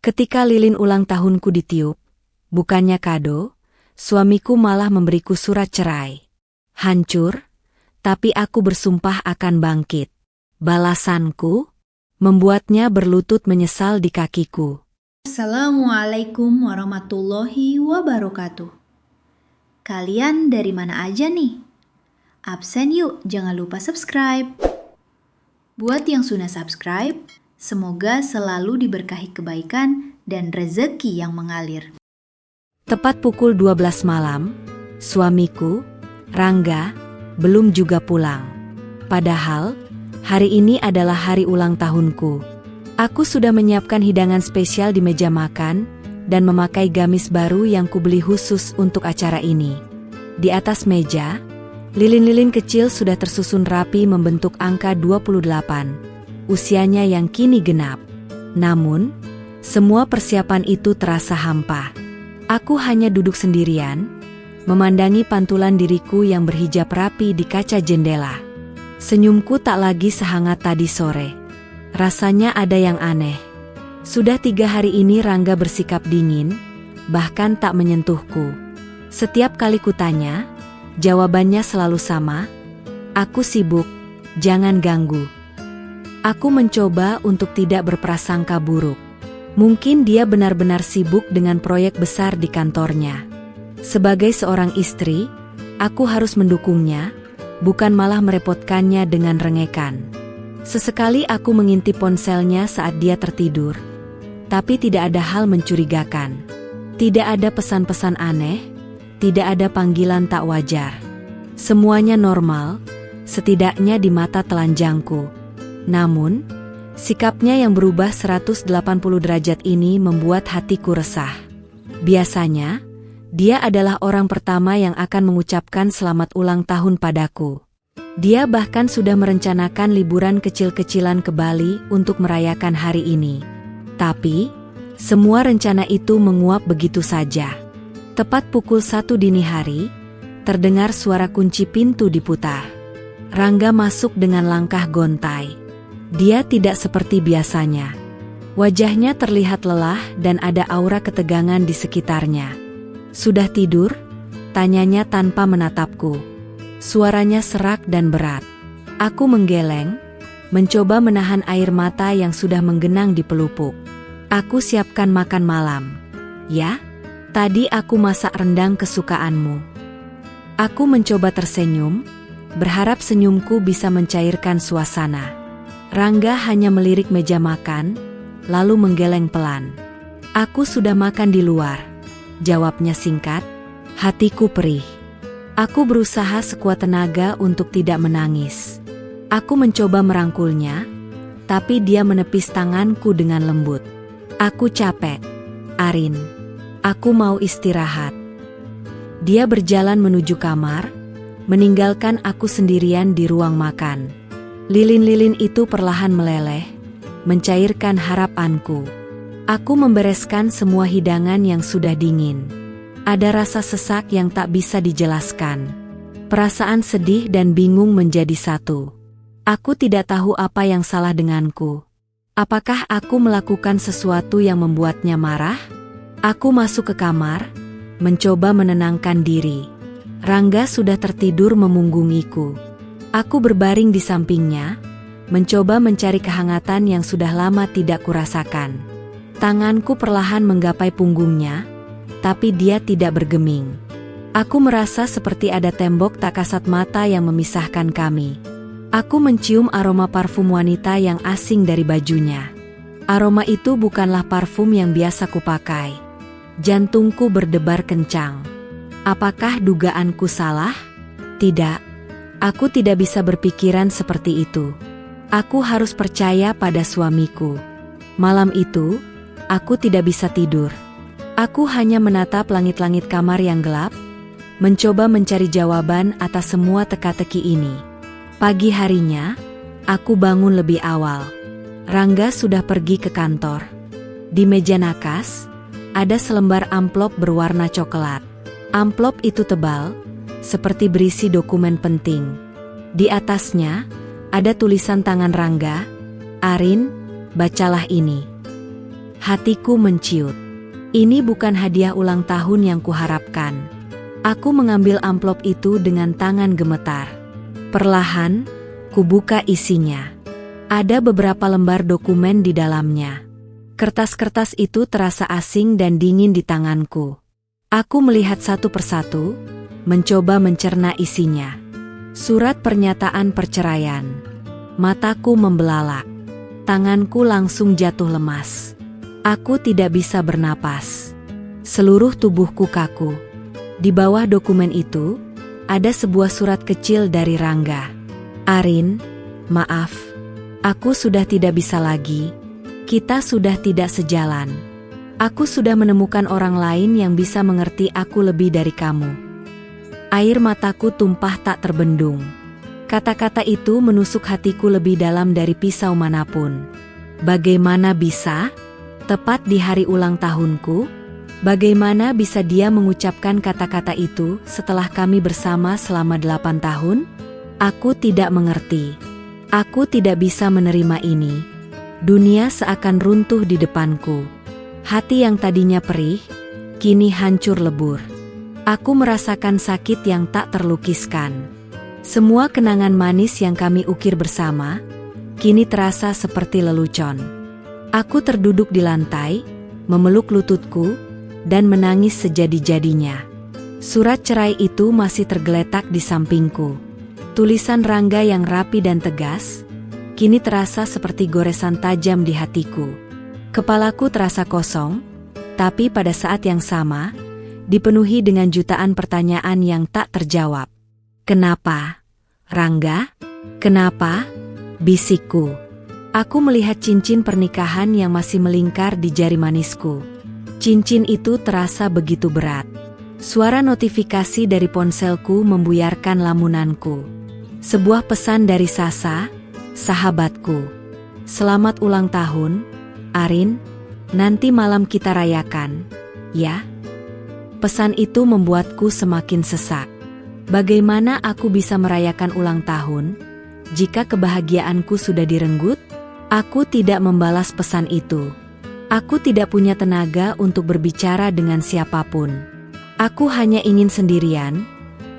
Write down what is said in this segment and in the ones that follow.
Ketika lilin ulang tahunku ditiup, bukannya kado, suamiku malah memberiku surat cerai. Hancur, tapi aku bersumpah akan bangkit. Balasanku membuatnya berlutut menyesal di kakiku. Assalamualaikum warahmatullahi wabarakatuh. Kalian dari mana aja nih? Absen yuk, jangan lupa subscribe. Buat yang sudah subscribe, semoga selalu diberkahi kebaikan dan rezeki yang mengalir. Tepat pukul 12 malam, suamiku, Rangga, belum juga pulang. Padahal, hari ini adalah hari ulang tahunku. Aku sudah menyiapkan hidangan spesial di meja makan dan memakai gamis baru yang kubeli khusus untuk acara ini. Di atas meja, lilin-lilin kecil sudah tersusun rapi membentuk angka 28, usianya yang kini genap. Namun, semua persiapan itu terasa hampa. Aku hanya duduk sendirian, memandangi pantulan diriku yang berhijab rapi di kaca jendela. Senyumku tak lagi sehangat tadi sore. Rasanya ada yang aneh. Sudah 3 hari ini Rangga bersikap dingin, bahkan tak menyentuhku. Setiap kali kutanya, jawabannya selalu sama, "Aku sibuk, jangan ganggu." Aku mencoba untuk tidak berprasangka buruk. Mungkin dia benar-benar sibuk dengan proyek besar di kantornya. Sebagai seorang istri, aku harus mendukungnya, bukan malah merepotkannya dengan rengekan. Sesekali aku mengintip ponselnya saat dia tertidur, tapi tidak ada hal mencurigakan. Tidak ada pesan-pesan aneh, tidak ada panggilan tak wajar. Semuanya normal, setidaknya di mata telanjangku. Namun, sikapnya yang berubah 180 derajat ini membuat hatiku resah. Biasanya, dia adalah orang pertama yang akan mengucapkan selamat ulang tahun padaku. Dia bahkan sudah merencanakan liburan kecil-kecilan ke Bali untuk merayakan hari ini. Tapi, semua rencana itu menguap begitu saja. Tepat pukul 1 dini hari, terdengar suara kunci pintu diputar. Rangga masuk dengan langkah gontai. Dia tidak seperti biasanya. Wajahnya terlihat lelah dan ada aura ketegangan di sekitarnya. "Sudah tidur?" tanyanya tanpa menatapku. Suaranya serak dan berat. Aku menggeleng, mencoba menahan air mata yang sudah menggenang di pelupuk. "Aku siapkan makan malam." "Ya? Tadi aku masak rendang kesukaanmu." Aku mencoba tersenyum, berharap senyumku bisa mencairkan suasana. Rangga hanya melirik meja makan, lalu menggeleng pelan. "Aku sudah makan di luar," jawabnya singkat. Hatiku perih. Aku berusaha sekuat tenaga untuk tidak menangis. Aku mencoba merangkulnya, tapi dia menepis tanganku dengan lembut. "Aku capek, Arin. Aku mau istirahat." Dia berjalan menuju kamar, meninggalkan aku sendirian di ruang makan. Lilin-lilin itu perlahan meleleh, mencairkan harapanku. Aku membereskan semua hidangan yang sudah dingin. Ada rasa sesak yang tak bisa dijelaskan. Perasaan sedih dan bingung menjadi satu. Aku tidak tahu apa yang salah denganku. Apakah aku melakukan sesuatu yang membuatnya marah? Aku masuk ke kamar, mencoba menenangkan diri. Rangga sudah tertidur memunggungiku. Aku berbaring di sampingnya, mencoba mencari kehangatan yang sudah lama tidak kurasakan. Tanganku perlahan menggapai punggungnya, tapi dia tidak bergeming. Aku merasa seperti ada tembok tak kasat mata yang memisahkan kami. Aku mencium aroma parfum wanita yang asing dari bajunya. Aroma itu bukanlah parfum yang biasa kupakai. Jantungku berdebar kencang. Apakah dugaanku salah? Tidak. Aku tidak bisa berpikiran seperti itu. Aku harus percaya pada suamiku. Malam itu, aku tidak bisa tidur. Aku hanya menatap langit-langit kamar yang gelap, mencoba mencari jawaban atas semua teka-teki ini. Pagi harinya, aku bangun lebih awal. Rangga sudah pergi ke kantor. Di meja nakas, ada selembar amplop berwarna coklat. Amplop itu tebal, seperti berisi dokumen penting. Di atasnya, ada tulisan tangan Rangga, "Arin, bacalah ini." Hatiku menciut. Ini bukan hadiah ulang tahun yang kuharapkan. Aku mengambil amplop itu dengan tangan gemetar. Perlahan, kubuka isinya. Ada beberapa lembar dokumen di dalamnya. Kertas-kertas itu terasa asing dan dingin di tanganku. Aku melihat satu persatu, mencoba mencerna isinya. Surat pernyataan perceraian. Mataku membelalak. Tanganku langsung jatuh lemas. Aku tidak bisa bernapas. Seluruh tubuhku kaku. Di bawah dokumen itu, ada sebuah surat kecil dari Rangga. Arin, maaf. Aku sudah tidak bisa lagi. Kita sudah tidak sejalan. Aku sudah menemukan orang lain yang bisa mengerti aku lebih dari kamu. Air mataku tumpah tak terbendung. Kata-kata itu menusuk hatiku lebih dalam dari pisau manapun. Bagaimana bisa? Tepat di hari ulang tahunku? Bagaimana bisa dia mengucapkan kata-kata itu setelah kami bersama selama 8 tahun? Aku tidak mengerti. Aku tidak bisa menerima ini. Dunia seakan runtuh di depanku. Hati yang tadinya perih, kini hancur lebur. Aku merasakan sakit yang tak terlukiskan. Semua kenangan manis yang kami ukir bersama, kini terasa seperti lelucon. Aku terduduk di lantai, memeluk lututku, dan menangis sejadi-jadinya. Surat cerai itu masih tergeletak di sampingku. Tulisan Rangga yang rapi dan tegas, kini terasa seperti goresan tajam di hatiku. Kepalaku terasa kosong, tapi pada saat yang sama, dipenuhi dengan jutaan pertanyaan yang tak terjawab. Kenapa? Rangga? Kenapa? Bisikku. Aku melihat cincin pernikahan yang masih melingkar di jari manisku. Cincin itu terasa begitu berat. Suara notifikasi dari ponselku membuyarkan lamunanku. Sebuah pesan dari Sasa, sahabatku. Selamat ulang tahun, Arin. Nanti malam kita rayakan, ya? Pesan itu membuatku semakin sesak. Bagaimana aku bisa merayakan ulang tahun jika kebahagiaanku sudah direnggut? Aku tidak membalas pesan itu. Aku tidak punya tenaga untuk berbicara dengan siapapun. Aku hanya ingin sendirian,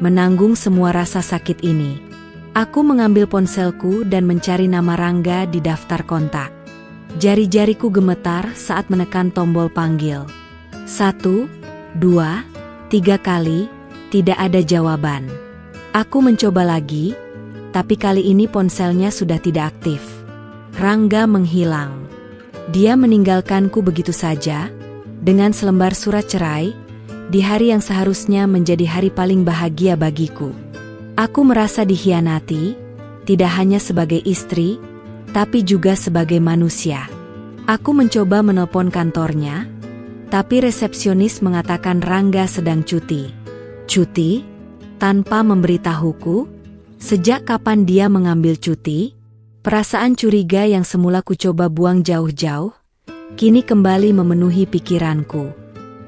menanggung semua rasa sakit ini. Aku mengambil ponselku dan mencari nama Rangga di daftar kontak. Jari-jariku gemetar saat menekan tombol panggil. 1, 2, 3 kali, tidak ada jawaban. Aku mencoba lagi, tapi kali ini ponselnya sudah tidak aktif. Rangga menghilang. Dia meninggalkanku begitu saja, dengan selembar surat cerai, di hari yang seharusnya menjadi hari paling bahagia bagiku. Aku merasa dikhianati, tidak hanya sebagai istri, tapi juga sebagai manusia. Aku mencoba menelpon kantornya, tapi resepsionis mengatakan Rangga sedang cuti. Cuti? Tanpa memberitahuku? Sejak kapan dia mengambil cuti? Perasaan curiga yang semula ku coba buang jauh-jauh, kini kembali memenuhi pikiranku.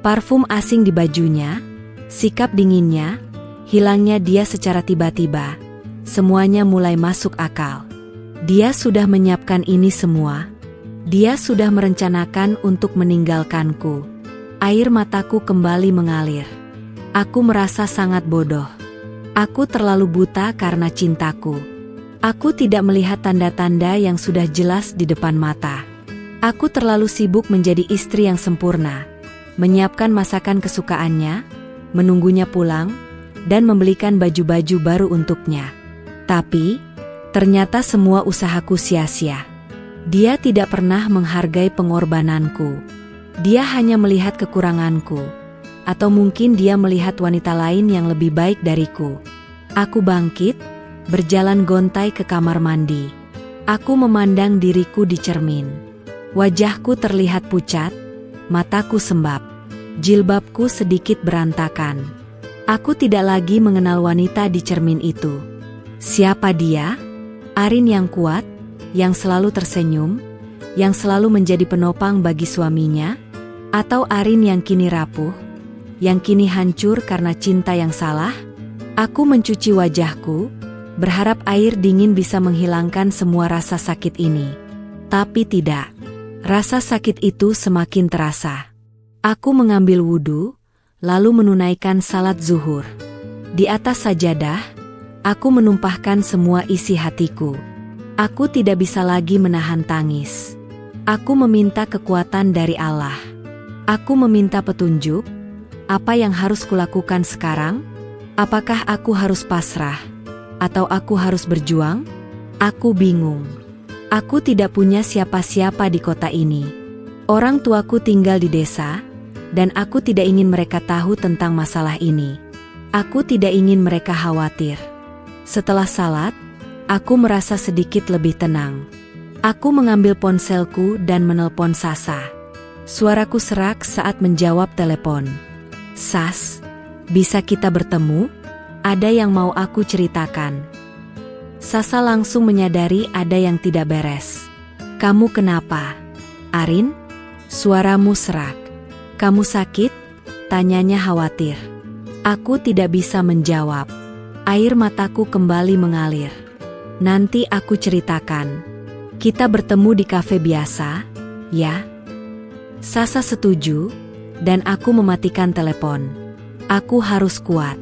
Parfum asing di bajunya, sikap dinginnya, hilangnya dia secara tiba-tiba, semuanya mulai masuk akal. Dia sudah menyiapkan ini semua. Dia sudah merencanakan untuk meninggalkanku. Air mataku kembali mengalir. Aku merasa sangat bodoh. Aku terlalu buta karena cintaku. Aku tidak melihat tanda-tanda yang sudah jelas di depan mata. Aku terlalu sibuk menjadi istri yang sempurna, menyiapkan masakan kesukaannya, menunggunya pulang, dan membelikan baju-baju baru untuknya. Tapi, ternyata semua usahaku sia-sia. Dia tidak pernah menghargai pengorbananku. Dia hanya melihat kekuranganku. Atau mungkin dia melihat wanita lain yang lebih baik dariku. Aku bangkit, berjalan gontai ke kamar mandi. Aku memandang diriku di cermin. Wajahku terlihat pucat, mataku sembab, jilbabku sedikit berantakan. Aku tidak lagi mengenal wanita di cermin itu. Siapa dia? Arin yang kuat, yang selalu tersenyum, yang selalu menjadi penopang bagi suaminya? Atau Arin yang kini rapuh, yang kini hancur karena cinta yang salah? Aku mencuci wajahku, berharap air dingin bisa menghilangkan semua rasa sakit ini. Tapi tidak. Rasa sakit itu semakin terasa. Aku mengambil wudhu, lalu menunaikan salat zuhur. Di atas sajadah, aku menumpahkan semua isi hatiku. Aku tidak bisa lagi menahan tangis. Aku meminta kekuatan dari Allah. Aku meminta petunjuk, apa yang harus kulakukan sekarang? Apakah aku harus pasrah? Atau aku harus berjuang? Aku bingung. Aku tidak punya siapa-siapa di kota ini. Orang tuaku tinggal di desa, dan aku tidak ingin mereka tahu tentang masalah ini. Aku tidak ingin mereka khawatir. Setelah salat, aku merasa sedikit lebih tenang. Aku mengambil ponselku dan menelpon Sasa. Suaraku serak saat menjawab telepon. "Sas, bisa kita bertemu? Ada yang mau aku ceritakan." Sasa langsung menyadari ada yang tidak beres. "Kamu kenapa, Arin?" Suaramu serak. "Kamu sakit?" tanyanya khawatir. Aku tidak bisa menjawab. Air mataku kembali mengalir. "Nanti aku ceritakan. Kita bertemu di kafe biasa, ya?" Sasa setuju, dan aku mematikan telepon. Aku harus kuat.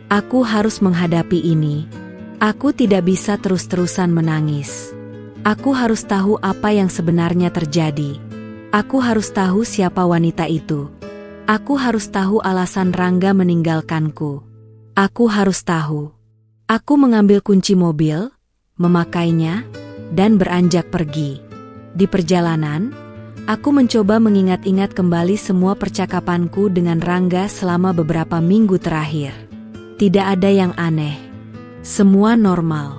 Aku harus menghadapi ini. Aku tidak bisa terus-terusan menangis. Aku harus tahu apa yang sebenarnya terjadi. Aku harus tahu siapa wanita itu. Aku harus tahu alasan Rangga meninggalkanku. Aku harus tahu. Aku mengambil kunci mobil, memakainya, dan beranjak pergi. Di perjalanan, aku mencoba mengingat-ingat kembali semua percakapanku dengan Rangga selama beberapa minggu terakhir. Tidak ada yang aneh. Semua normal.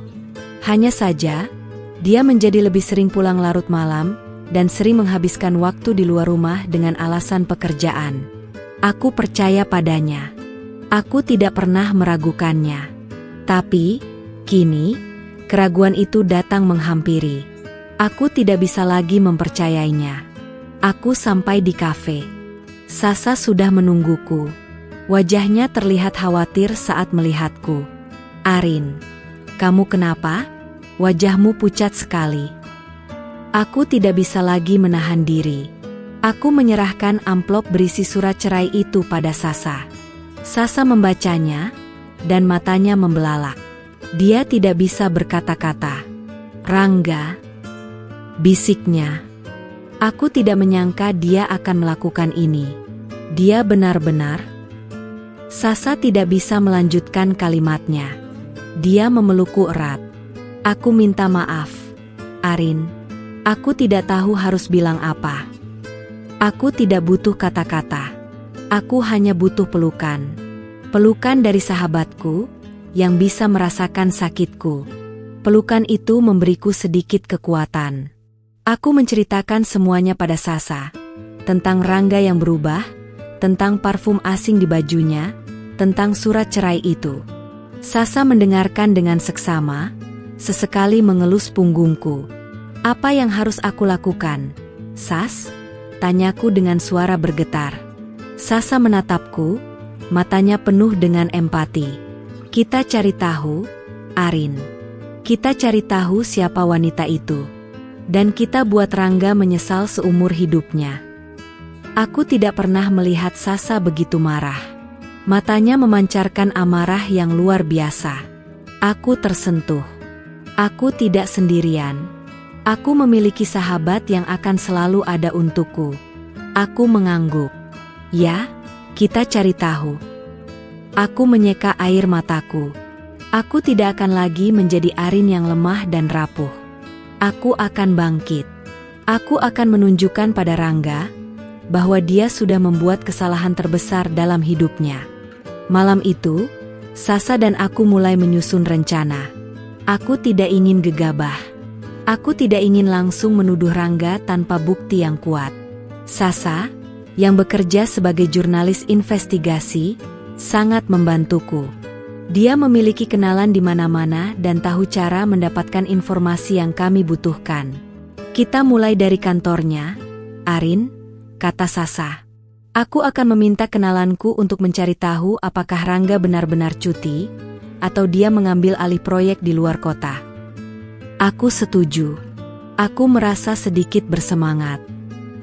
Hanya saja, dia menjadi lebih sering pulang larut malam dan sering menghabiskan waktu di luar rumah dengan alasan pekerjaan. Aku percaya padanya. Aku tidak pernah meragukannya. Tapi, kini, keraguan itu datang menghampiri. Aku tidak bisa lagi mempercayainya. Aku sampai di kafe. Sasa sudah menungguku. Wajahnya terlihat khawatir saat melihatku. "Arin, kamu kenapa? Wajahmu pucat sekali." Aku tidak bisa lagi menahan diri. Aku menyerahkan amplop berisi surat cerai itu pada Sasa. Sasa membacanya, dan matanya membelalak. Dia tidak bisa berkata-kata. "Rangga," bisiknya. Aku tidak menyangka dia akan melakukan ini. Dia benar-benar... Sasa tidak bisa melanjutkan kalimatnya. Dia memelukku erat. "Aku minta maaf, Arin. Aku tidak tahu harus bilang apa. Aku tidak butuh kata-kata. Aku hanya butuh pelukan. Pelukan dari sahabatku, yang bisa merasakan sakitku. Pelukan itu memberiku sedikit kekuatan." Aku menceritakan semuanya pada Sasa. Tentang Rangga yang berubah, tentang parfum asing di bajunya, tentang surat cerai itu. Sasa mendengarkan dengan seksama, sesekali mengelus punggungku. "Apa yang harus aku lakukan, Sas?" tanyaku dengan suara bergetar. Sasa menatapku, matanya penuh dengan empati. "Kita cari tahu, Arin. Kita cari tahu siapa wanita itu. Dan kita buat Rangga menyesal seumur hidupnya." Aku tidak pernah melihat Sasa begitu marah. Matanya memancarkan amarah yang luar biasa. Aku tersentuh. Aku tidak sendirian. Aku memiliki sahabat yang akan selalu ada untukku. Aku mengangguk. "Ya, kita cari tahu." Aku menyeka air mataku. Aku tidak akan lagi menjadi Arin yang lemah dan rapuh. Aku akan bangkit. Aku akan menunjukkan pada Rangga bahwa dia sudah membuat kesalahan terbesar dalam hidupnya. Malam itu, Sasa dan aku mulai menyusun rencana. Aku tidak ingin gegabah. Aku tidak ingin langsung menuduh Rangga tanpa bukti yang kuat. Sasa, yang bekerja sebagai jurnalis investigasi, sangat membantuku. Dia memiliki kenalan di mana-mana dan tahu cara mendapatkan informasi yang kami butuhkan. "Kita mulai dari kantornya, Arin," kata Sasa. "Aku akan meminta kenalanku untuk mencari tahu apakah Rangga benar-benar cuti, atau dia mengambil alih proyek di luar kota." Aku setuju. Aku merasa sedikit bersemangat.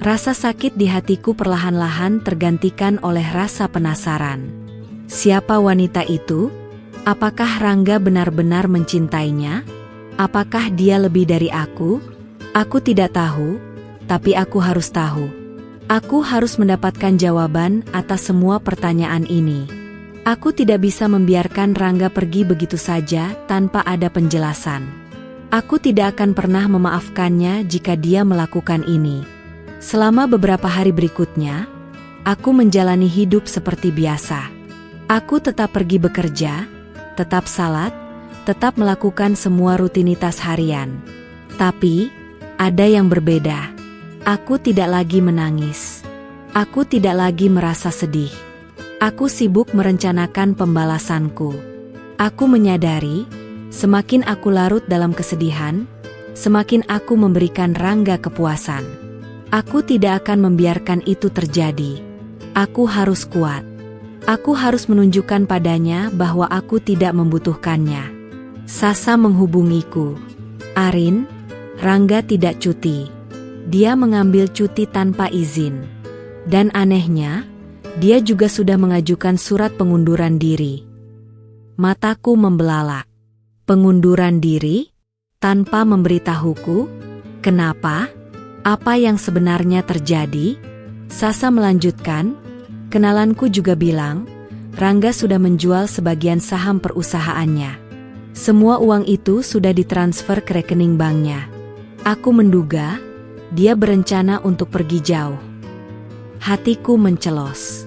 Rasa sakit di hatiku perlahan-lahan tergantikan oleh rasa penasaran. Siapa wanita itu? Apakah Rangga benar-benar mencintainya? Apakah dia lebih dari aku? Aku tidak tahu, tapi aku harus tahu. Aku harus mendapatkan jawaban atas semua pertanyaan ini. Aku tidak bisa membiarkan Rangga pergi begitu saja tanpa ada penjelasan. Aku tidak akan pernah memaafkannya jika dia melakukan ini. Selama beberapa hari berikutnya, aku menjalani hidup seperti biasa. Aku tetap pergi bekerja, tetap salat, tetap melakukan semua rutinitas harian. Tapi, ada yang berbeda. Aku tidak lagi menangis. Aku tidak lagi merasa sedih. Aku sibuk merencanakan pembalasanku. Aku menyadari, semakin aku larut dalam kesedihan, semakin aku memberikan Rangga kepuasan. Aku tidak akan membiarkan itu terjadi. Aku harus kuat. Aku harus menunjukkan padanya bahwa aku tidak membutuhkannya. Sasa menghubungiku. Arin, Rangga tidak cuti. Dia mengambil cuti tanpa izin. Dan anehnya, dia juga sudah mengajukan surat pengunduran diri. Mataku membelalak. Pengunduran diri? Tanpa memberitahuku? Kenapa? Apa yang sebenarnya terjadi? Sasa melanjutkan, kenalanku juga bilang, Rangga sudah menjual sebagian saham perusahaannya. Semua uang itu sudah ditransfer ke rekening banknya. Aku menduga, dia berencana untuk pergi jauh. Hatiku mencelos.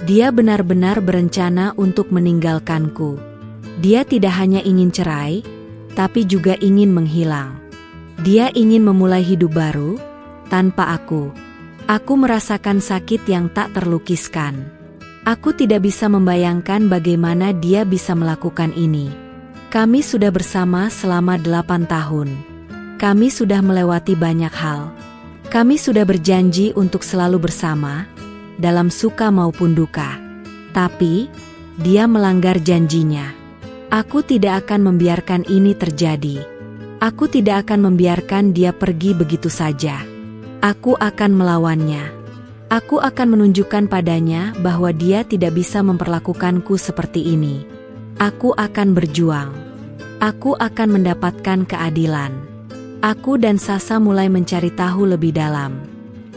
Dia benar-benar berencana untuk meninggalkanku. Dia tidak hanya ingin cerai, tapi juga ingin menghilang. Dia ingin memulai hidup baru, tanpa aku. Aku merasakan sakit yang tak terlukiskan. Aku tidak bisa membayangkan bagaimana dia bisa melakukan ini. Kami sudah bersama selama 8 tahun. Kami sudah melewati banyak hal. Kami sudah berjanji untuk selalu bersama, dalam suka maupun duka. Tapi, dia melanggar janjinya. Aku tidak akan membiarkan ini terjadi. Aku tidak akan membiarkan dia pergi begitu saja. Aku akan melawannya. Aku akan menunjukkan padanya bahwa dia tidak bisa memperlakukanku seperti ini. Aku akan berjuang. Aku akan mendapatkan keadilan. Aku dan Sasa mulai mencari tahu lebih dalam.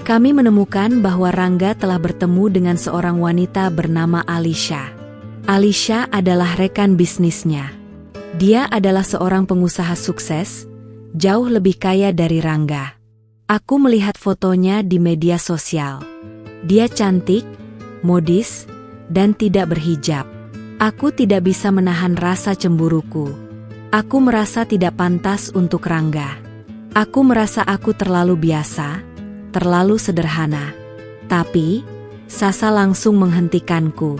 Kami menemukan bahwa Rangga telah bertemu dengan seorang wanita bernama Alisha. Alisha adalah rekan bisnisnya. Dia adalah seorang pengusaha sukses, jauh lebih kaya dari Rangga. Aku melihat fotonya di media sosial. Dia cantik, modis, dan tidak berhijab. Aku tidak bisa menahan rasa cemburuku. Aku merasa tidak pantas untuk Rangga. Aku merasa aku terlalu biasa, terlalu sederhana. Tapi, Sasa langsung menghentikanku.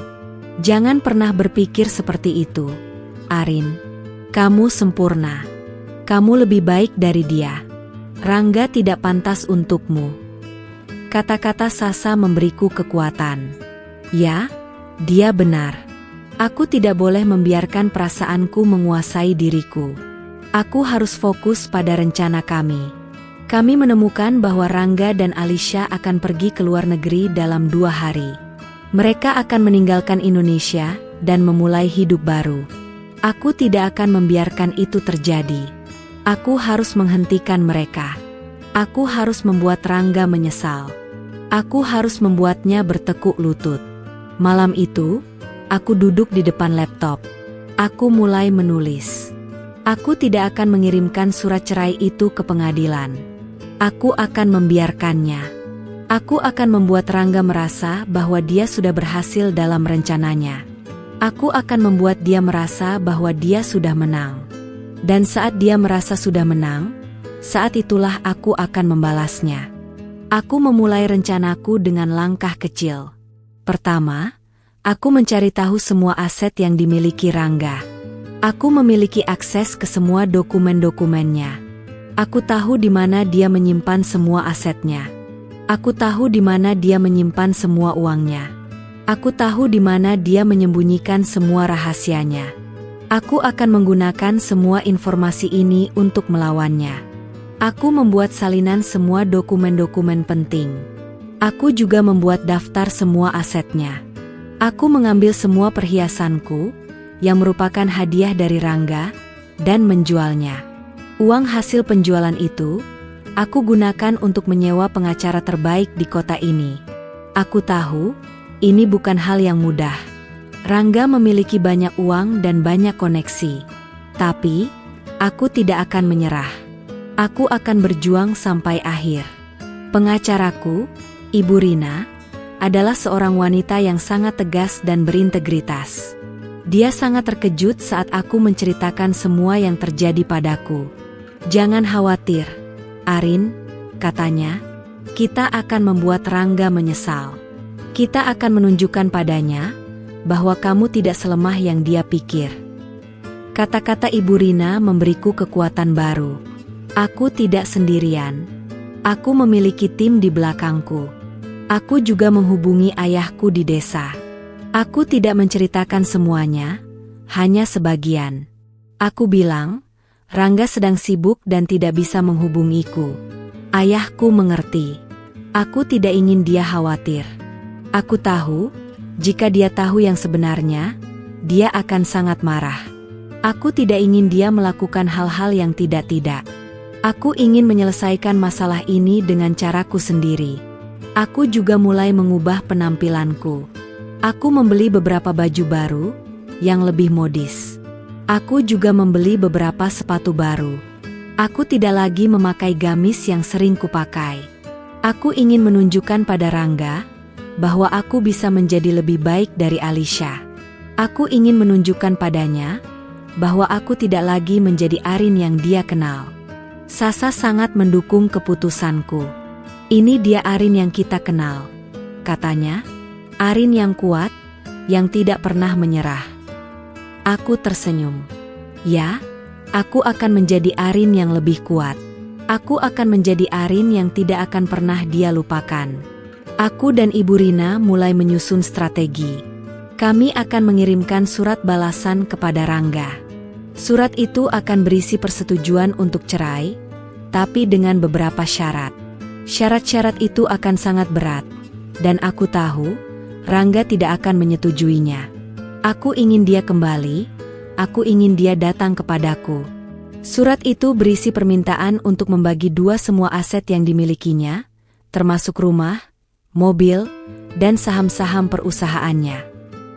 Jangan pernah berpikir seperti itu, Arin. Kamu sempurna. Kamu lebih baik dari dia. Rangga tidak pantas untukmu. Kata-kata Sasa memberiku kekuatan. Ya, dia benar. Aku tidak boleh membiarkan perasaanku menguasai diriku. Aku harus fokus pada rencana kami. Kami menemukan bahwa Rangga dan Alisha akan pergi ke luar negeri dalam 2 hari. Mereka akan meninggalkan Indonesia dan memulai hidup baru. Aku tidak akan membiarkan itu terjadi. Aku harus menghentikan mereka. Aku harus membuat Rangga menyesal. Aku harus membuatnya bertekuk lutut. Malam itu, aku duduk di depan laptop. Aku mulai menulis. Aku tidak akan mengirimkan surat cerai itu ke pengadilan. Aku akan membiarkannya. Aku akan membuat Rangga merasa bahwa dia sudah berhasil dalam rencananya. Aku akan membuat dia merasa bahwa dia sudah menang. Dan saat dia merasa sudah menang, saat itulah aku akan membalasnya. Aku memulai rencanaku dengan langkah kecil. Pertama, aku mencari tahu semua aset yang dimiliki Rangga. Aku memiliki akses ke semua dokumen-dokumennya. Aku tahu di mana dia menyimpan semua asetnya. Aku tahu di mana dia menyimpan semua uangnya. Aku tahu di mana dia menyembunyikan semua rahasianya. Aku akan menggunakan semua informasi ini untuk melawannya. Aku membuat salinan semua dokumen-dokumen penting. Aku juga membuat daftar semua asetnya. Aku mengambil semua perhiasanku, yang merupakan hadiah dari Rangga, dan menjualnya. Uang hasil penjualan itu, aku gunakan untuk menyewa pengacara terbaik di kota ini. Aku tahu, ini bukan hal yang mudah. Rangga memiliki banyak uang dan banyak koneksi. Tapi, aku tidak akan menyerah. Aku akan berjuang sampai akhir. Pengacaraku, Ibu Rina, adalah seorang wanita yang sangat tegas dan berintegritas. Dia sangat terkejut saat aku menceritakan semua yang terjadi padaku. "Jangan khawatir, Arin," katanya, "kita akan membuat Rangga menyesal. Kita akan menunjukkan padanya bahwa kamu tidak selemah yang dia pikir." Kata-kata Ibu Rina memberiku kekuatan baru. Aku tidak sendirian. Aku memiliki tim di belakangku. Aku juga menghubungi ayahku di desa. Aku tidak menceritakan semuanya, hanya sebagian. Aku bilang, Rangga sedang sibuk dan tidak bisa menghubungiku. Ayahku mengerti. Aku tidak ingin dia khawatir. Aku tahu, jika dia tahu yang sebenarnya, dia akan sangat marah. Aku tidak ingin dia melakukan hal-hal yang tidak-tidak. Aku ingin menyelesaikan masalah ini dengan caraku sendiri. Aku juga mulai mengubah penampilanku. Aku membeli beberapa baju baru, yang lebih modis. Aku juga membeli beberapa sepatu baru. Aku tidak lagi memakai gamis yang sering kupakai. Aku ingin menunjukkan pada Rangga, bahwa aku bisa menjadi lebih baik dari Alisha. Aku ingin menunjukkan padanya, bahwa aku tidak lagi menjadi Arin yang dia kenal. Sasa sangat mendukung keputusanku. "Ini dia Arin yang kita kenal," katanya. "Arin yang kuat, yang tidak pernah menyerah." Aku tersenyum. Ya, aku akan menjadi Arin yang lebih kuat. Aku akan menjadi Arin yang tidak akan pernah dia lupakan. Aku dan Ibu Rina mulai menyusun strategi. Kami akan mengirimkan surat balasan kepada Rangga. Surat itu akan berisi persetujuan untuk cerai, tapi dengan beberapa syarat. Syarat-syarat itu akan sangat berat, dan aku tahu, Rangga tidak akan menyetujuinya. Aku ingin dia kembali, aku ingin dia datang kepadaku. Surat itu berisi permintaan untuk membagi dua semua aset yang dimilikinya, termasuk rumah, mobil, dan saham-saham perusahaannya.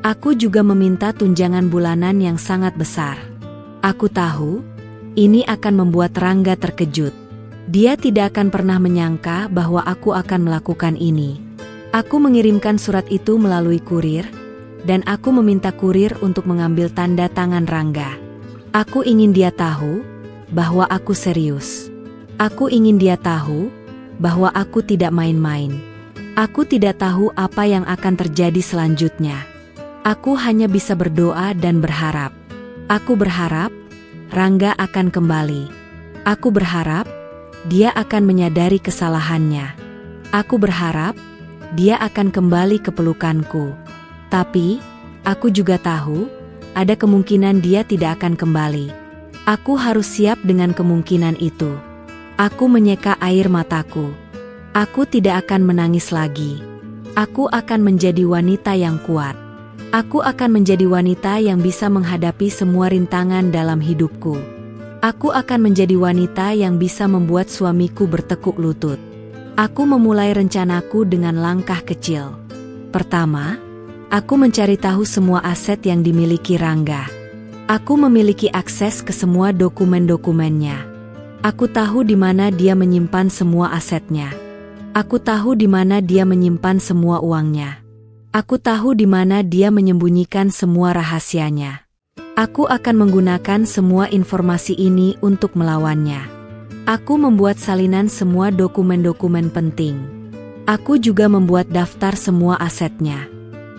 Aku juga meminta tunjangan bulanan yang sangat besar. Aku tahu, ini akan membuat Rangga terkejut. Dia tidak akan pernah menyangka bahwa aku akan melakukan ini. Aku mengirimkan surat itu melalui kurir, dan aku meminta kurir untuk mengambil tanda tangan Rangga. Aku ingin dia tahu bahwa aku serius. Aku ingin dia tahu bahwa aku tidak main-main. Aku tidak tahu apa yang akan terjadi selanjutnya. Aku hanya bisa berdoa dan berharap. Aku berharap Rangga akan kembali. Aku berharap dia akan menyadari kesalahannya. Aku berharap dia akan kembali ke pelukanku. Tapi, aku juga tahu, ada kemungkinan dia tidak akan kembali. Aku harus siap dengan kemungkinan itu. Aku menyeka air mataku. Aku tidak akan menangis lagi. Aku akan menjadi wanita yang kuat. Aku akan menjadi wanita yang bisa menghadapi semua rintangan dalam hidupku. Aku akan menjadi wanita yang bisa membuat suamiku bertekuk lutut. Aku memulai rencanaku dengan langkah kecil. Pertama, aku mencari tahu semua aset yang dimiliki Rangga. Aku memiliki akses ke semua dokumen-dokumennya. Aku tahu di mana dia menyimpan semua asetnya. Aku tahu di mana dia menyimpan semua uangnya. Aku tahu di mana dia menyembunyikan semua rahasianya. Aku akan menggunakan semua informasi ini untuk melawannya. Aku membuat salinan semua dokumen-dokumen penting. Aku juga membuat daftar semua asetnya.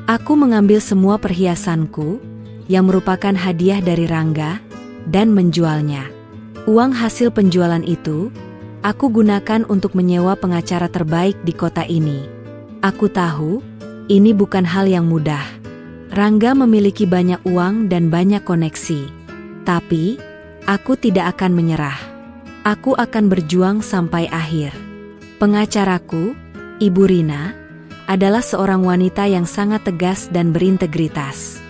Aku mengambil semua perhiasanku, yang merupakan hadiah dari Rangga, dan menjualnya. Uang hasil penjualan itu, aku gunakan untuk menyewa pengacara terbaik di kota ini. Aku tahu, ini bukan hal yang mudah. Rangga memiliki banyak uang dan banyak koneksi. Tapi, aku tidak akan menyerah. Aku akan berjuang sampai akhir. Pengacaraku, Ibu Rina adalah seorang wanita yang sangat tegas dan berintegritas.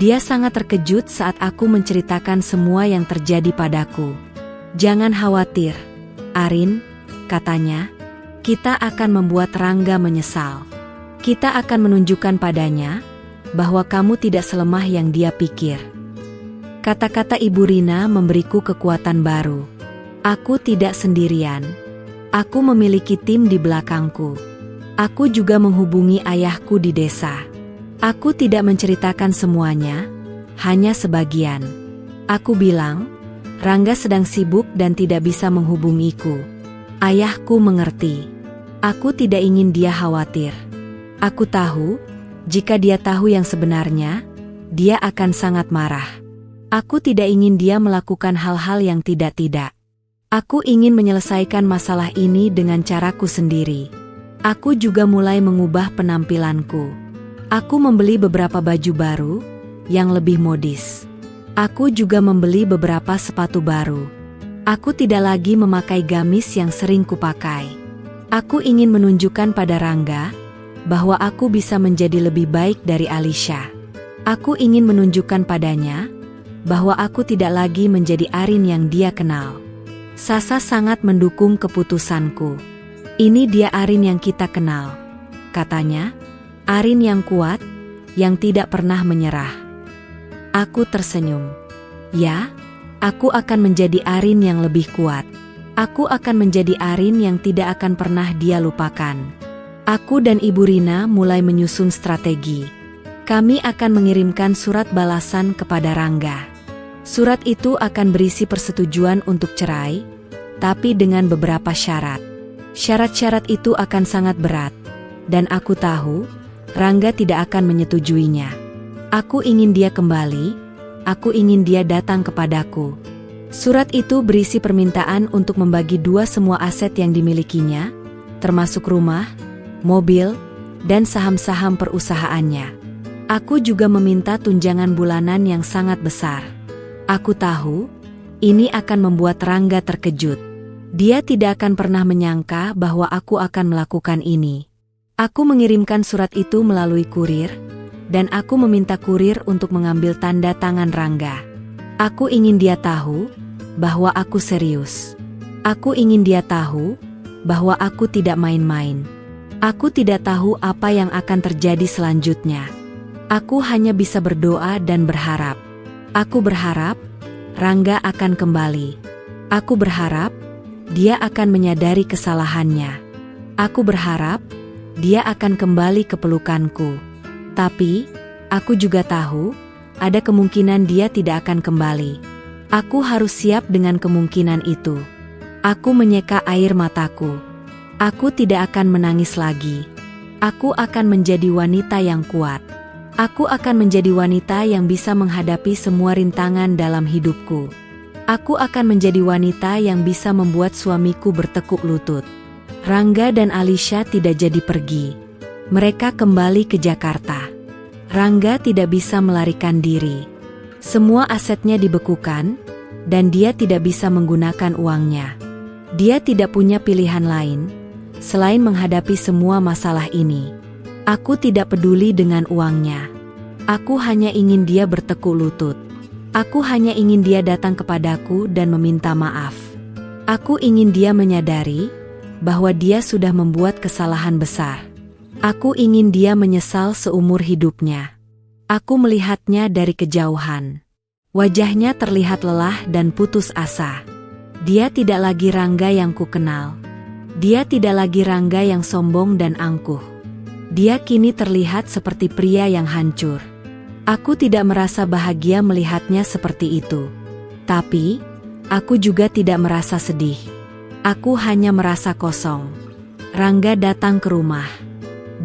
Dia sangat terkejut saat aku menceritakan semua yang terjadi padaku. "Jangan khawatir, Arin," katanya. "Kita akan membuat Rangga menyesal. Kita akan menunjukkan padanya bahwa kamu tidak selemah yang dia pikir." Kata-kata Ibu Rina memberiku kekuatan baru. Aku tidak sendirian. Aku memiliki tim di belakangku. Aku juga menghubungi ayahku di desa. Aku tidak menceritakan semuanya, hanya sebagian. Aku bilang, Rangga sedang sibuk dan tidak bisa menghubungiku. Ayahku mengerti. Aku tidak ingin dia khawatir. Aku tahu, jika dia tahu yang sebenarnya, dia akan sangat marah. Aku tidak ingin dia melakukan hal-hal yang tidak-tidak. Aku ingin menyelesaikan masalah ini dengan caraku sendiri. Aku juga mulai mengubah penampilanku. Aku membeli beberapa baju baru yang lebih modis. Aku juga membeli beberapa sepatu baru. Aku tidak lagi memakai gamis yang sering kupakai. Aku ingin menunjukkan pada Rangga bahwa aku bisa menjadi lebih baik dari Alisha. Aku ingin menunjukkan padanya bahwa aku tidak lagi menjadi Arin yang dia kenal. Sasa sangat mendukung keputusanku. "Ini dia Arin yang kita kenal," katanya. "Arin yang kuat, yang tidak pernah menyerah." Aku tersenyum. Ya, aku akan menjadi Arin yang lebih kuat. Aku akan menjadi Arin yang tidak akan pernah dia lupakan. Aku dan Ibu Rina mulai menyusun strategi. Kami akan mengirimkan surat balasan kepada Rangga. Surat itu akan berisi persetujuan untuk cerai, tapi dengan beberapa syarat. Syarat-syarat itu akan sangat berat, dan aku tahu Rangga tidak akan menyetujuinya. Aku ingin dia kembali, aku ingin dia datang kepadaku. Surat itu berisi permintaan untuk membagi dua semua aset yang dimilikinya, termasuk rumah, mobil, dan saham-saham perusahaannya. Aku juga meminta tunjangan bulanan yang sangat besar. Aku tahu, ini akan membuat Rangga terkejut. Dia tidak akan pernah menyangka bahwa aku akan melakukan ini. Aku mengirimkan surat itu melalui kurir, dan aku meminta kurir untuk mengambil tanda tangan Rangga. Aku ingin dia tahu bahwa aku serius. Aku ingin dia tahu bahwa aku tidak main-main. Aku tidak tahu apa yang akan terjadi selanjutnya. Aku hanya bisa berdoa dan berharap. Aku berharap Rangga akan kembali. Aku berharap dia akan menyadari kesalahannya. Aku berharap dia akan kembali ke pelukanku. Tapi, aku juga tahu, ada kemungkinan dia tidak akan kembali. Aku harus siap dengan kemungkinan itu. Aku menyeka air mataku. Aku tidak akan menangis lagi. Aku akan menjadi wanita yang kuat. Aku akan menjadi wanita yang bisa menghadapi semua rintangan dalam hidupku. Aku akan menjadi wanita yang bisa membuat suamiku bertekuk lutut. Rangga dan Alisha tidak jadi pergi. Mereka kembali ke Jakarta. Rangga tidak bisa melarikan diri. Semua asetnya dibekukan, dan dia tidak bisa menggunakan uangnya. Dia tidak punya pilihan lain selain menghadapi semua masalah ini. Aku tidak peduli dengan uangnya. Aku hanya ingin dia bertekuk lutut. Aku hanya ingin dia datang kepadaku dan meminta maaf. Aku ingin dia menyadari bahwa dia sudah membuat kesalahan besar. Aku ingin dia menyesal seumur hidupnya. Aku melihatnya dari kejauhan. Wajahnya terlihat lelah dan putus asa. Dia tidak lagi Rangga yang kukenal. Dia tidak lagi Rangga yang sombong dan angkuh. Dia kini terlihat seperti pria yang hancur. Aku tidak merasa bahagia melihatnya seperti itu. Tapi, aku juga tidak merasa sedih. Aku hanya merasa kosong. Rangga datang ke rumah.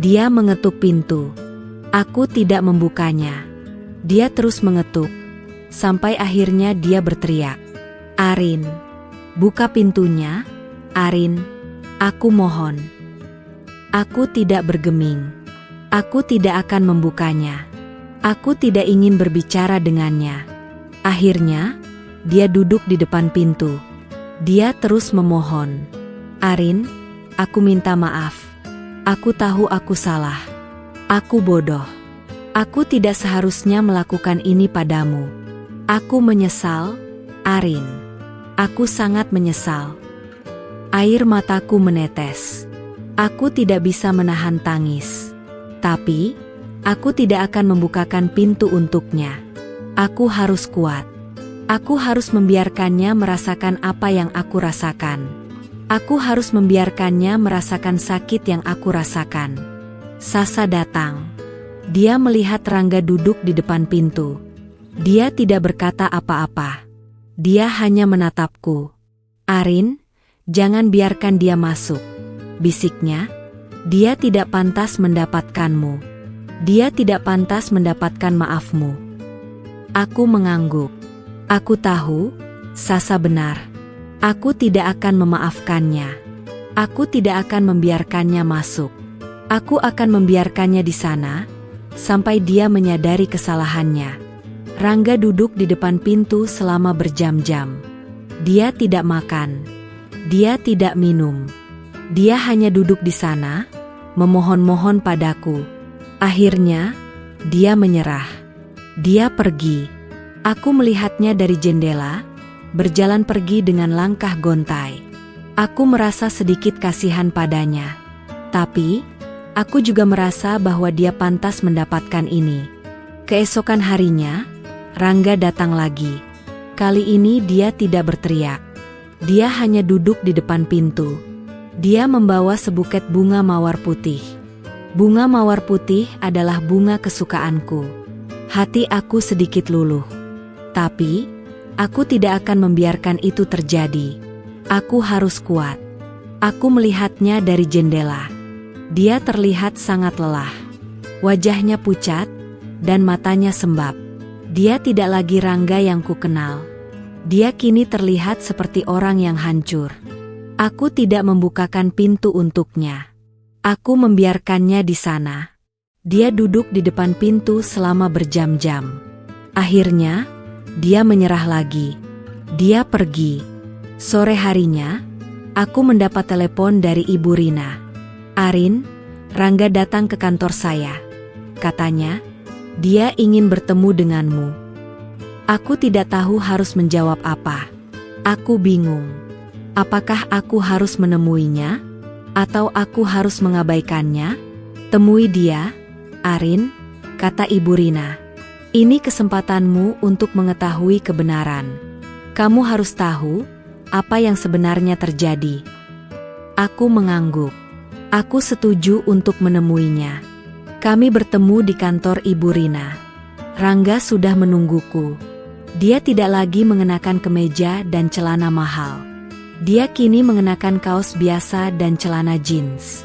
Dia mengetuk pintu. Aku tidak membukanya. Dia terus mengetuk, sampai akhirnya dia berteriak, "Arin, buka pintunya, Arin, aku mohon." Aku tidak bergeming. Aku tidak akan membukanya. Aku tidak ingin berbicara dengannya. Akhirnya, dia duduk di depan pintu. Dia terus memohon, "Arin, aku minta maaf. Aku tahu aku salah. Aku bodoh. Aku tidak seharusnya melakukan ini padamu. Aku menyesal, Arin. Aku sangat menyesal. Air mataku menetes. Aku tidak bisa menahan tangis. Tapi, aku tidak akan membukakan pintu untuknya. Aku harus kuat. Aku harus membiarkannya merasakan apa yang aku rasakan. Aku harus membiarkannya merasakan sakit yang aku rasakan. Sasa datang. Dia melihat Rangga duduk di depan pintu. Dia tidak berkata apa-apa. Dia hanya menatapku. Arin, jangan biarkan dia masuk, bisiknya. Dia tidak pantas mendapatkanmu. Dia tidak pantas mendapatkan maafmu. Aku mengangguk. Aku tahu, Sasa benar. Aku tidak akan memaafkannya. Aku tidak akan membiarkannya masuk. Aku akan membiarkannya di sana, sampai dia menyadari kesalahannya. Rangga duduk di depan pintu selama berjam-jam. Dia tidak makan. Dia tidak minum. Dia hanya duduk di sana, memohon-mohon padaku. Akhirnya, dia menyerah. Dia pergi. Aku melihatnya dari jendela, berjalan pergi dengan langkah gontai. Aku merasa sedikit kasihan padanya. Tapi, aku juga merasa bahwa dia pantas mendapatkan ini. Keesokan harinya, Rangga datang lagi. Kali ini dia tidak berteriak. Dia hanya duduk di depan pintu. Dia membawa sebuket bunga mawar putih. Bunga mawar putih adalah bunga kesukaanku. Hati aku sedikit luluh. Tapi, aku tidak akan membiarkan itu terjadi. Aku harus kuat. Aku melihatnya dari jendela. Dia terlihat sangat lelah. Wajahnya pucat, dan matanya sembab. Dia tidak lagi Rangga yang kukenal. Dia kini terlihat seperti orang yang hancur. Aku tidak membukakan pintu untuknya. Aku membiarkannya di sana. Dia duduk di depan pintu selama berjam-jam. Akhirnya, dia menyerah lagi. Dia pergi. Sore harinya, aku mendapat telepon dari Ibu Rina. Arin, Rangga datang ke kantor saya. Katanya, dia ingin bertemu denganmu. Aku tidak tahu harus menjawab apa. Aku bingung. Apakah aku harus menemuinya? Atau aku harus mengabaikannya? Temui dia, Arin, kata Ibu Rina. Ini kesempatanmu untuk mengetahui kebenaran. Kamu harus tahu apa yang sebenarnya terjadi. Aku mengangguk. Aku setuju untuk menemuinya. Kami bertemu di kantor Ibu Rina. Rangga sudah menungguku. Dia tidak lagi mengenakan kemeja dan celana mahal. Dia kini mengenakan kaos biasa dan celana jeans.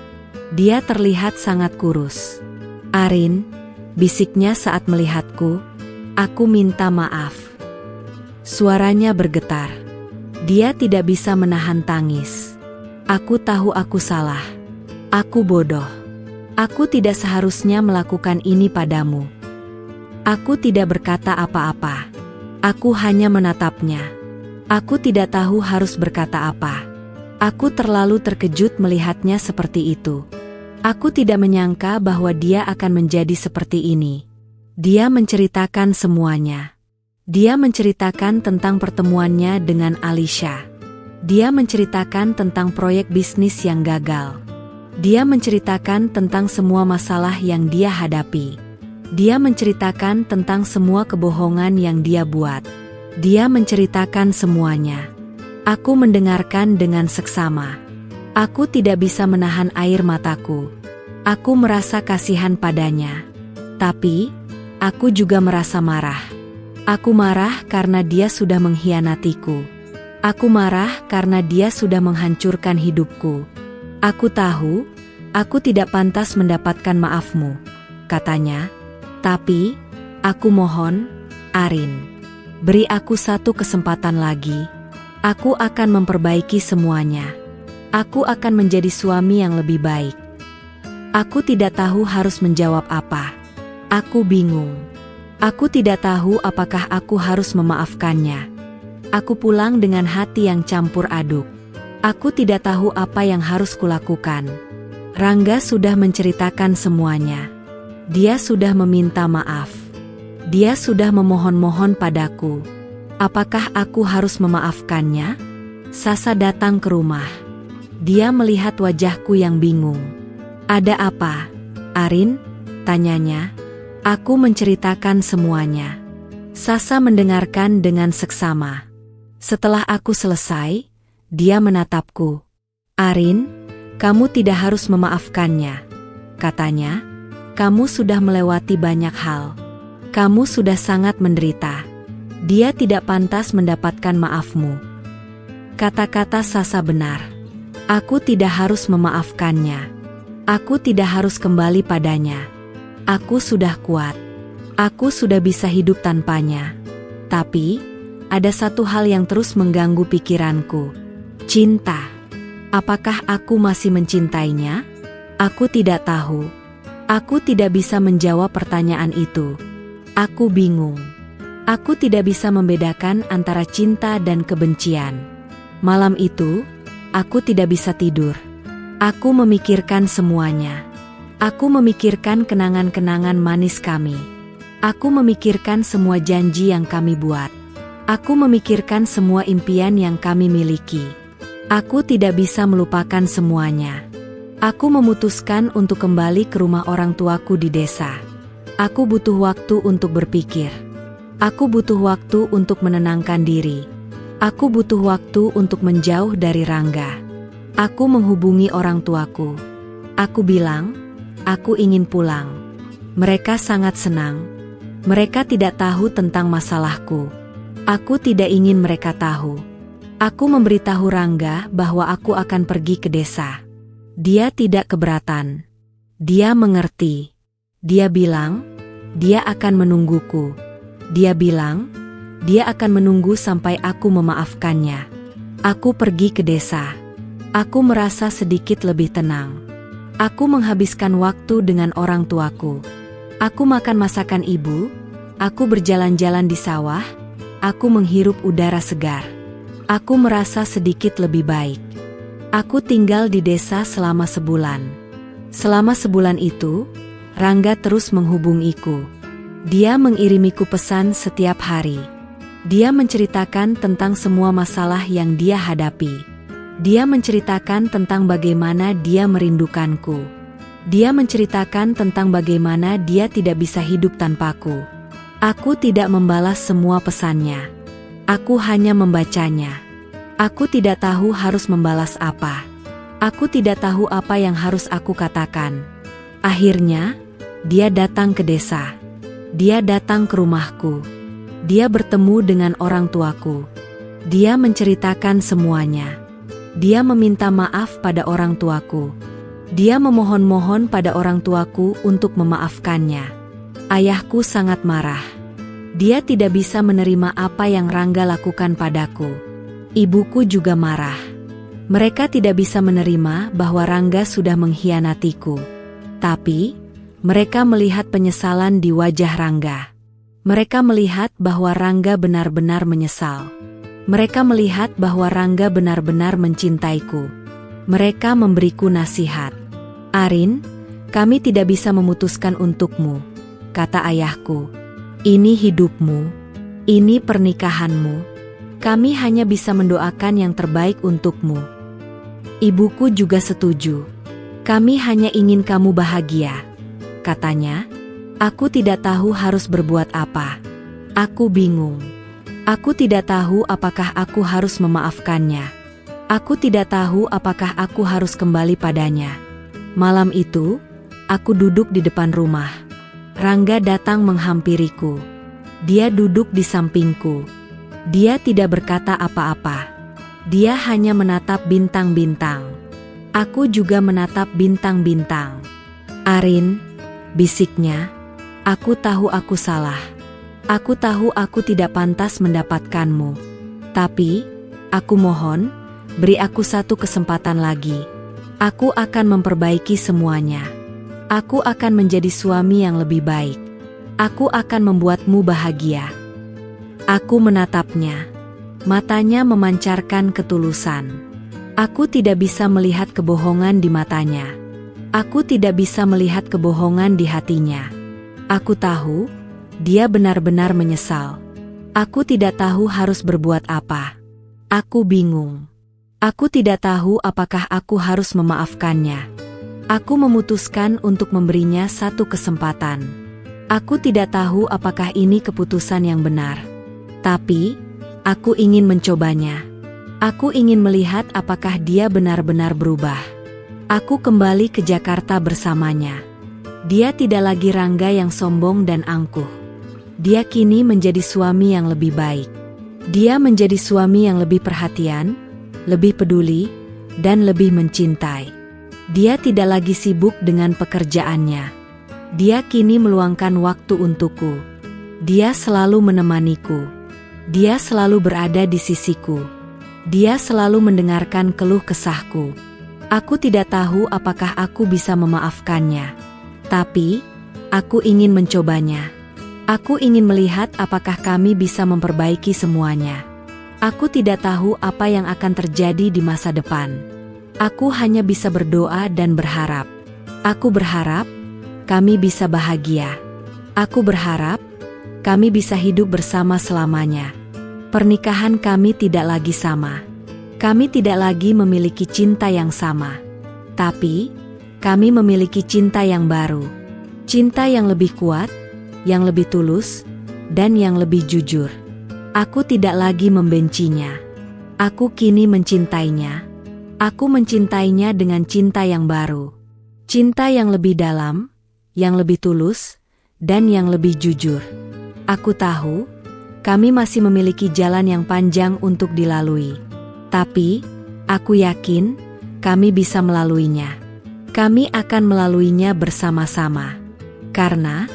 Dia terlihat sangat kurus. Arin, bisiknya saat melihatku, aku minta maaf. Suaranya bergetar. Dia tidak bisa menahan tangis. Aku tahu aku salah. Aku bodoh. Aku tidak seharusnya melakukan ini padamu. Aku tidak berkata apa-apa. Aku hanya menatapnya. Aku tidak tahu harus berkata apa. Aku terlalu terkejut melihatnya seperti itu. Aku tidak menyangka bahwa dia akan menjadi seperti ini. Dia menceritakan semuanya. Dia menceritakan tentang pertemuannya dengan Alisha. Dia menceritakan tentang proyek bisnis yang gagal. Dia menceritakan tentang semua masalah yang dia hadapi. Dia menceritakan tentang semua kebohongan yang dia buat. Dia menceritakan semuanya. Aku mendengarkan dengan seksama. Aku tidak bisa menahan air mataku. Aku merasa kasihan padanya. Tapi, aku juga merasa marah. Aku marah karena dia sudah mengkhianatiku. Aku marah karena dia sudah menghancurkan hidupku. Aku tahu, aku tidak pantas mendapatkan maafmu, katanya. Tapi, aku mohon, Arin, beri aku satu kesempatan lagi. Aku akan memperbaiki semuanya. Aku akan menjadi suami yang lebih baik. Aku tidak tahu harus menjawab apa. Aku bingung. Aku tidak tahu apakah aku harus memaafkannya. Aku pulang dengan hati yang campur aduk. Aku tidak tahu apa yang harus kulakukan. Rangga sudah menceritakan semuanya. Dia sudah meminta maaf. Dia sudah memohon-mohon padaku. Apakah aku harus memaafkannya? Sasa datang ke rumah. Dia melihat wajahku yang bingung. Ada apa, Arin? Tanyanya. Aku menceritakan semuanya. Sasa mendengarkan dengan seksama. Setelah aku selesai, dia menatapku. Arin, kamu tidak harus memaafkannya. Katanya, kamu sudah melewati banyak hal. Kamu sudah sangat menderita. Dia tidak pantas mendapatkan maafmu. Kata-kata Sasa benar. Aku tidak harus memaafkannya. Aku tidak harus kembali padanya. Aku sudah kuat. Aku sudah bisa hidup tanpanya. Tapi, ada satu hal yang terus mengganggu pikiranku. Cinta. Apakah aku masih mencintainya? Aku tidak tahu. Aku tidak bisa menjawab pertanyaan itu. Aku bingung. Aku tidak bisa membedakan antara cinta dan kebencian. Malam itu, aku tidak bisa tidur. Aku memikirkan semuanya. Aku memikirkan kenangan-kenangan manis kami. Aku memikirkan semua janji yang kami buat. Aku memikirkan semua impian yang kami miliki. Aku tidak bisa melupakan semuanya. Aku memutuskan untuk kembali ke rumah orang tuaku di desa. Aku butuh waktu untuk berpikir. Aku butuh waktu untuk menenangkan diri. Aku butuh waktu untuk menjauh dari Rangga. Aku menghubungi orang tuaku. Aku bilang, aku ingin pulang. Mereka sangat senang. Mereka tidak tahu tentang masalahku. Aku tidak ingin mereka tahu. Aku memberitahu Rangga bahwa aku akan pergi ke desa. Dia tidak keberatan. Dia mengerti. Dia bilang, dia akan menungguku. Dia bilang, dia akan menunggu sampai aku memaafkannya. Aku pergi ke desa. Aku merasa sedikit lebih tenang. Aku menghabiskan waktu dengan orang tuaku. Aku makan masakan ibu. Aku berjalan-jalan di sawah. Aku menghirup udara segar. Aku merasa sedikit lebih baik. Aku tinggal di desa selama sebulan. Selama sebulan itu, Rangga terus menghubungiku. Dia mengirimiku pesan setiap hari. Dia menceritakan tentang semua masalah yang dia hadapi. Dia menceritakan tentang bagaimana dia merindukanku. Dia menceritakan tentang bagaimana dia tidak bisa hidup tanpaku. Aku tidak membalas semua pesannya. Aku hanya membacanya. Aku tidak tahu harus membalas apa. Aku tidak tahu apa yang harus aku katakan. Akhirnya, dia datang ke desa. Dia datang ke rumahku. Dia bertemu dengan orang tuaku. Dia menceritakan semuanya. Dia meminta maaf pada orang tuaku. Dia memohon-mohon pada orang tuaku untuk memaafkannya. Ayahku sangat marah. Dia tidak bisa menerima apa yang Rangga lakukan padaku. Ibuku juga marah. Mereka tidak bisa menerima bahwa Rangga sudah mengkhianatiku. Tapi, mereka melihat penyesalan di wajah Rangga. Mereka melihat bahwa Rangga benar-benar menyesal. Mereka melihat bahwa Rangga benar-benar mencintaiku. Mereka memberiku nasihat. Arin, kami tidak bisa memutuskan untukmu, kata ayahku. Ini hidupmu. Ini pernikahanmu. Kami hanya bisa mendoakan yang terbaik untukmu. Ibuku juga setuju. Kami hanya ingin kamu bahagia. Katanya, aku tidak tahu harus berbuat apa. Aku bingung. Aku tidak tahu apakah aku harus memaafkannya. Aku tidak tahu apakah aku harus kembali padanya. Malam itu, aku duduk di depan rumah. Rangga datang menghampiriku. Dia duduk di sampingku. Dia tidak berkata apa-apa. Dia hanya menatap bintang-bintang. Aku juga menatap bintang-bintang. Arin, bisiknya, aku tahu aku salah. Aku tahu aku tidak pantas mendapatkanmu. Tapi, aku mohon, beri aku satu kesempatan lagi. Aku akan memperbaiki semuanya. Aku akan menjadi suami yang lebih baik. Aku akan membuatmu bahagia. Aku menatapnya. Matanya memancarkan ketulusan. Aku tidak bisa melihat kebohongan di matanya. Aku tidak bisa melihat kebohongan di hatinya. Aku tahu, dia benar-benar menyesal. Aku tidak tahu harus berbuat apa. Aku bingung. Aku tidak tahu apakah aku harus memaafkannya. Aku memutuskan untuk memberinya satu kesempatan. Aku tidak tahu apakah ini keputusan yang benar. Tapi, aku ingin mencobanya. Aku ingin melihat apakah dia benar-benar berubah. Aku kembali ke Jakarta bersamanya. Dia tidak lagi Rangga yang sombong dan angkuh. Dia kini menjadi suami yang lebih baik. Dia menjadi suami yang lebih perhatian, lebih peduli, dan lebih mencintai. Dia tidak lagi sibuk dengan pekerjaannya. Dia kini meluangkan waktu untukku. Dia selalu menemaniku. Dia selalu berada di sisiku. Dia selalu mendengarkan keluh kesahku. Aku tidak tahu apakah aku bisa memaafkannya. Tapi, aku ingin mencobanya. Aku ingin melihat apakah kami bisa memperbaiki semuanya. Aku tidak tahu apa yang akan terjadi di masa depan. Aku hanya bisa berdoa dan berharap. Aku berharap kami bisa bahagia. Aku berharap kami bisa hidup bersama selamanya. Pernikahan kami tidak lagi sama. Kami tidak lagi memiliki cinta yang sama. Tapi, kami memiliki cinta yang baru. Cinta yang lebih kuat, yang lebih tulus, dan yang lebih jujur. Aku tidak lagi membencinya. Aku kini mencintainya. Aku mencintainya dengan cinta yang baru. Cinta yang lebih dalam, yang lebih tulus, dan yang lebih jujur. Aku tahu, kami masih memiliki jalan yang panjang untuk dilalui. Tapi, aku yakin, kami bisa melaluinya. Kami akan melaluinya bersama-sama. Karena,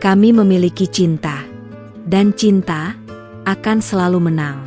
kami memiliki cinta. Dan cinta akan selalu menang.